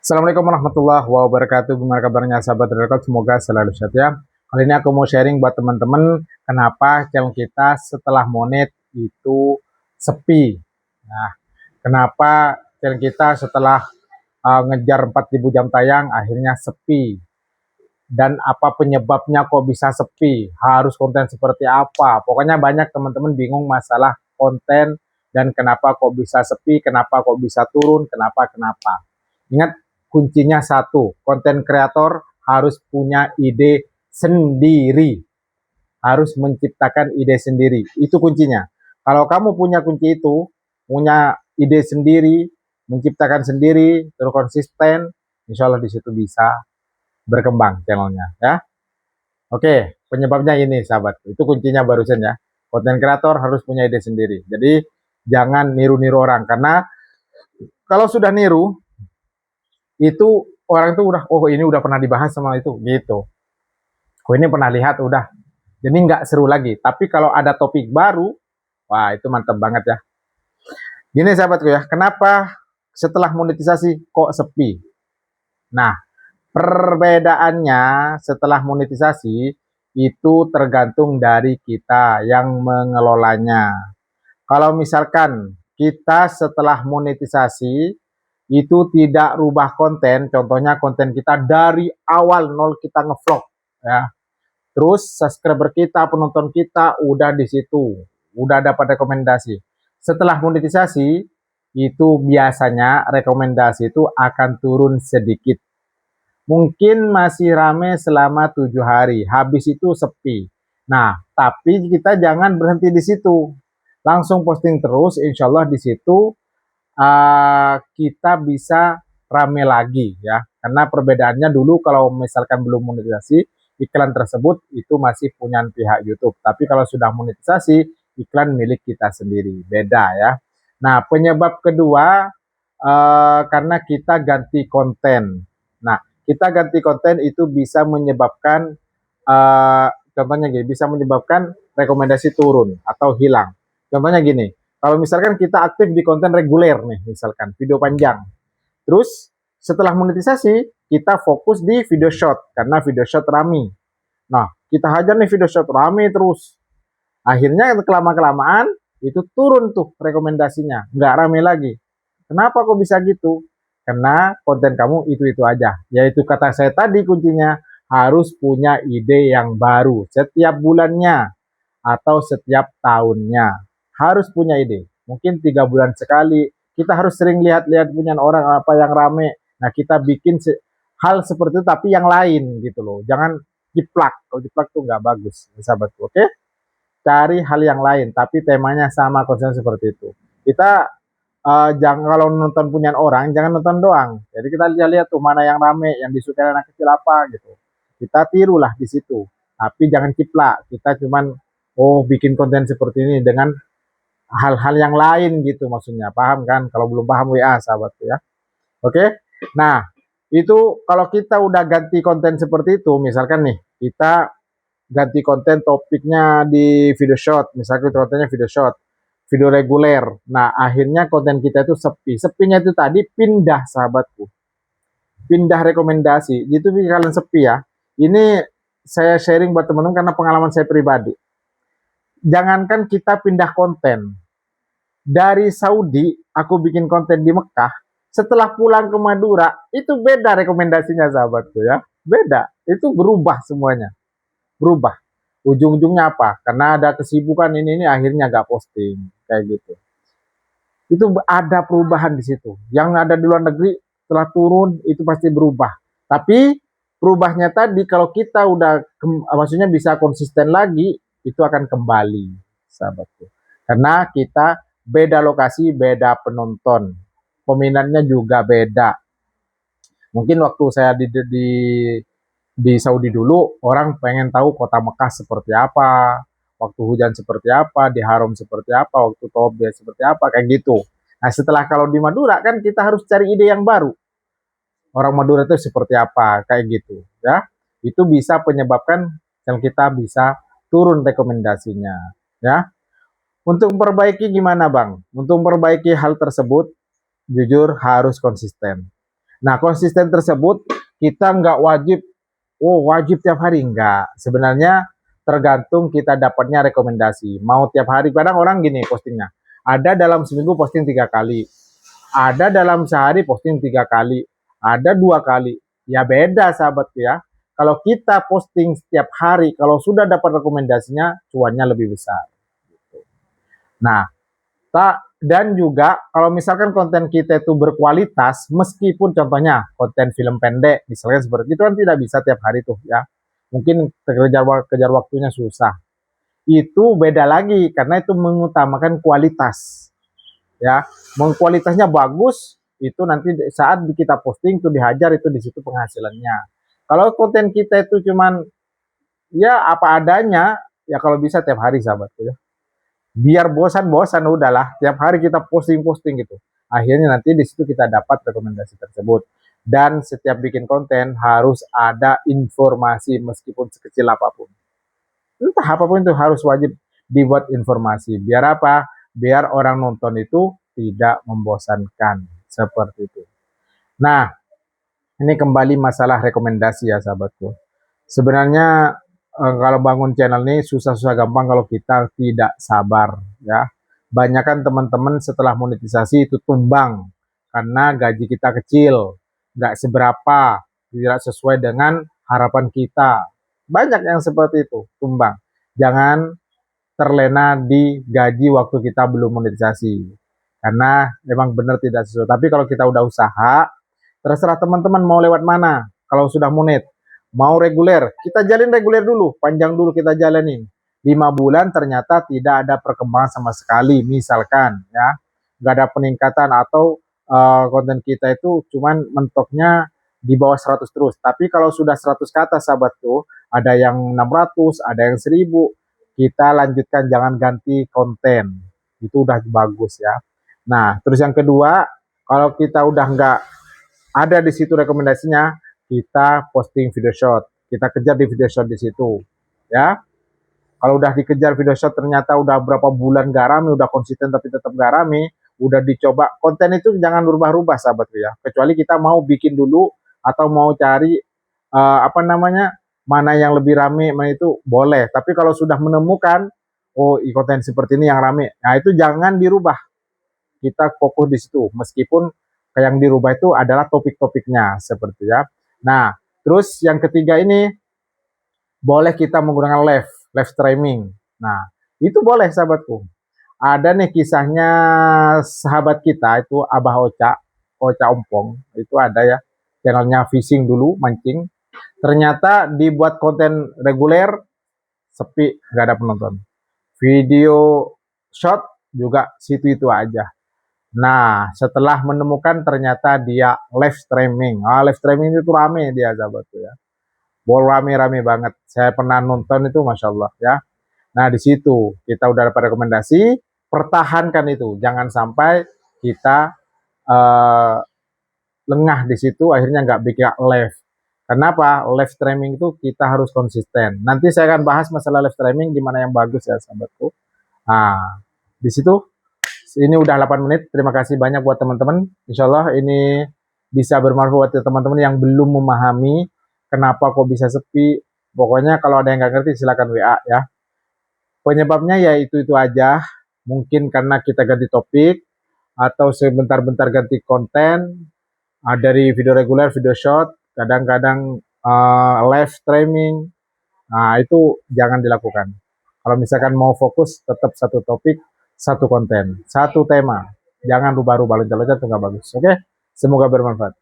Assalamualaikum warahmatullahi wabarakatuh. Gimana kabarnya sahabat Record? Semoga selalu sehat ya. Kali ini aku mau sharing buat teman-teman kenapa channel kita setelah monet itu sepi. Nah, kenapa channel kita setelah ngejar 4.000 jam tayang akhirnya sepi. Dan apa penyebabnya kok bisa sepi? Harus konten seperti apa? Pokoknya banyak teman-teman bingung masalah konten dan kenapa kok bisa sepi, kenapa kok bisa turun, kenapa. Ingat, kuncinya satu, konten kreator harus punya ide sendiri, harus menciptakan ide sendiri. Itu kuncinya. Kalau kamu punya kunci itu, punya ide sendiri, menciptakan sendiri, terus konsisten, insya Allah di situ bisa berkembang channelnya ya. Oke, penyebabnya ini sahabat, itu kuncinya barusan ya. Konten kreator harus punya ide sendiri. Jadi jangan niru-niru orang, karena kalau sudah niru itu orang itu udah, oh ini udah pernah dibahas sama itu gitu, oh ini pernah lihat udah, jadi nggak seru lagi. Tapi kalau ada topik baru, wah itu mantap banget ya. Gini sahabatku ya, kenapa setelah monetisasi kok sepi? Nah, perbedaannya setelah monetisasi itu tergantung dari kita yang mengelolanya. Kalau misalkan kita setelah monetisasi itu tidak rubah konten, contohnya konten kita dari awal nol kita ngevlog ya. Terus subscriber kita, penonton kita udah di situ, udah dapat rekomendasi. Setelah monetisasi itu biasanya rekomendasi itu akan turun sedikit. Mungkin masih rame selama 7 hari, habis itu sepi. Nah, tapi kita jangan berhenti di situ. Langsung posting terus, insya Allah di situ kita bisa rame lagi ya. Karena perbedaannya dulu kalau misalkan belum monetisasi, iklan tersebut itu masih punya pihak YouTube. Tapi kalau sudah monetisasi, iklan milik kita sendiri. Beda ya. Nah, penyebab kedua karena kita ganti konten. Nah, kita ganti konten itu bisa menyebabkan contohnya gini, bisa menyebabkan rekomendasi turun atau hilang. Contohnya gini, kalau misalkan kita aktif di konten reguler nih, misalkan video panjang, terus setelah monetisasi kita fokus di video short karena video short rame. Nah, kita hajar nih video short rame terus. Akhirnya kelama-kelamaan itu turun tuh rekomendasinya, nggak rame lagi. Kenapa kok bisa gitu? Karena konten kamu itu-itu aja. Yaitu kata saya tadi kuncinya harus punya ide yang baru setiap bulannya atau setiap tahunnya. Harus punya ide. Mungkin 3 bulan sekali. Kita harus sering lihat-lihat punya orang apa yang rame. Nah, kita bikin hal seperti itu tapi yang lain gitu loh. Jangan jiplak. Kalau jiplak tuh nggak bagus, sahabatku. Oke? Cari hal yang lain tapi temanya sama, konsep seperti itu. Kita jangan, kalau nonton punya orang jangan nonton doang. Jadi kita lihat-lihat tuh mana yang rame, yang disukai anak kecil apa gitu. Kita tirulah di situ. Tapi jangan ciplak. Kita cuman bikin konten seperti ini dengan hal-hal yang lain gitu maksudnya. Paham kan? Kalau belum paham WA sahabatku ya. Oke. Nah, itu kalau kita udah ganti konten seperti itu, misalkan nih, kita ganti konten topiknya di video short, misalkan kontennya video short, video reguler. Nah, akhirnya konten kita itu sepi. Sepinya itu tadi pindah sahabatku. Pindah rekomendasi. Itu kalian sepi ya. Ini saya sharing buat teman-teman karena pengalaman saya pribadi. Jangankan kita pindah konten. Dari Saudi, aku bikin konten di Mekah. Setelah pulang ke Madura, itu beda rekomendasinya sahabatku ya. Beda. Itu berubah semuanya. Berubah. Ujung-ujungnya apa? Karena ada kesibukan ini akhirnya gak posting. Kayak gitu. Itu ada perubahan di situ. Yang ada di luar negeri setelah turun itu pasti berubah. Tapi perubahnya tadi kalau kita udah maksudnya bisa konsisten lagi, itu akan kembali, sahabatku. Karena kita beda lokasi, beda penonton. Peminatnya juga beda. Mungkin waktu saya di Saudi dulu, orang pengen tahu kota Mekah seperti apa, waktu hujan seperti apa, di Haram seperti apa, waktu Tobe seperti apa, kayak gitu. Nah, setelah kalau di Madura kan kita harus cari ide yang baru. Orang Madura itu seperti apa, kayak gitu, ya. Itu bisa menyebabkan yang kita bisa turun rekomendasinya, ya. Untuk memperbaiki gimana, Bang? Untuk memperbaiki hal tersebut, jujur harus konsisten. Nah, konsisten tersebut kita nggak wajib, oh wajib tiap hari, nggak. Sebenarnya tergantung kita dapatnya rekomendasi. Mau tiap hari, kadang orang gini postingnya. Ada dalam seminggu posting 3 kali, ada dalam sehari posting 3 kali, ada 2 kali. Ya beda sahabatku ya. Kalau kita posting setiap hari, kalau sudah dapat rekomendasinya, cuannya lebih besar. Nah, dan juga kalau misalkan konten kita itu berkualitas, meskipun contohnya konten film pendek, misalnya seperti itu kan tidak bisa tiap hari tuh ya. Mungkin kejar waktunya susah. Itu beda lagi karena itu mengutamakan kualitas. Ya, kualitasnya bagus, itu nanti saat kita posting itu dihajar, itu di situ penghasilannya. Kalau konten kita itu cuman ya apa adanya, ya kalau bisa tiap hari sahabatku ya. Biar bosan-bosan udahlah, tiap hari kita posting-posting gitu. Akhirnya nanti di situ kita dapat rekomendasi tersebut. Dan setiap bikin konten harus ada informasi meskipun sekecil apapun. Entah apapun itu harus wajib dibuat informasi. Biar apa? Biar orang nonton itu tidak membosankan. Seperti itu. Nah, ini kembali masalah rekomendasi ya sahabatku. Sebenarnya kalau bangun channel ini susah-susah gampang kalau kita tidak sabar ya. Banyak kan teman-teman setelah monetisasi itu tumbang karena gaji kita kecil, nggak seberapa, tidak sesuai dengan harapan kita. Banyak yang seperti itu, tumbang. Jangan terlena di gaji waktu kita belum monetisasi. Karena memang benar tidak sesuai. Tapi kalau kita udah usaha, terserah teman-teman mau lewat mana. Kalau sudah monet, mau reguler, kita jalin reguler dulu, panjang dulu kita jalanin. 5 bulan ternyata tidak ada perkembangan sama sekali, misalkan ya, nggak ada peningkatan atau konten kita itu cuman mentoknya di bawah 100 terus. Tapi kalau sudah 100 ke atas sahabatku, ada yang 600, ada yang 1000, kita lanjutkan, jangan ganti konten. Itu udah bagus ya. Nah, terus yang kedua, kalau kita udah nggak ada di situ rekomendasinya, kita posting video short. Kita kejar di video short di situ. Ya. Kalau udah dikejar video short ternyata udah berapa bulan gak rame, udah konsisten tapi tetap gak rame, udah dicoba, konten itu jangan rubah-rubah sahabatku ya. Kecuali kita mau bikin dulu atau mau cari apa namanya, mana yang lebih rame, mana itu boleh. Tapi kalau sudah menemukan, oh konten seperti ini yang rame, nah itu jangan dirubah. Kita fokus di situ. Meskipun yang dirubah itu adalah topik-topiknya seperti ya. Nah, terus yang ketiga ini boleh kita menggunakan live streaming. Nah, itu boleh sahabatku. Ada nih kisahnya sahabat kita itu Abah Ocha, Ocha Ompong, itu ada ya. Channelnya fishing dulu, mancing. Ternyata dibuat konten reguler, sepi, nggak ada penonton. Video short juga situ-itu aja. Nah, setelah menemukan ternyata dia live streaming. Live streaming itu rame dia sahabatku ya. Rame-rame banget. Saya pernah nonton itu, masya Allah ya. Nah, di situ kita udah dapat rekomendasi, pertahankan itu. Jangan sampai kita lengah di situ, akhirnya nggak bikin live. Kenapa? Live streaming itu kita harus konsisten. Nanti saya akan bahas masalah live streaming gimana yang bagus ya sahabatku. Nah, di situ ini udah 8 menit. Terima kasih banyak buat teman-teman. Insya Allah ini bisa bermanfaat buat teman-teman yang belum memahami kenapa kok bisa sepi. Pokoknya kalau ada yang nggak ngerti silakan WA ya. Penyebabnya ya itu aja. Mungkin karena kita ganti topik atau sebentar-bentar ganti konten. Dari video reguler, video short, kadang-kadang live streaming. Nah, itu jangan dilakukan. Kalau misalkan mau fokus, tetap satu topik, satu konten, satu tema. Jangan rubah-rubah loncat-loncat, itu nggak bagus. Oke? Semoga bermanfaat.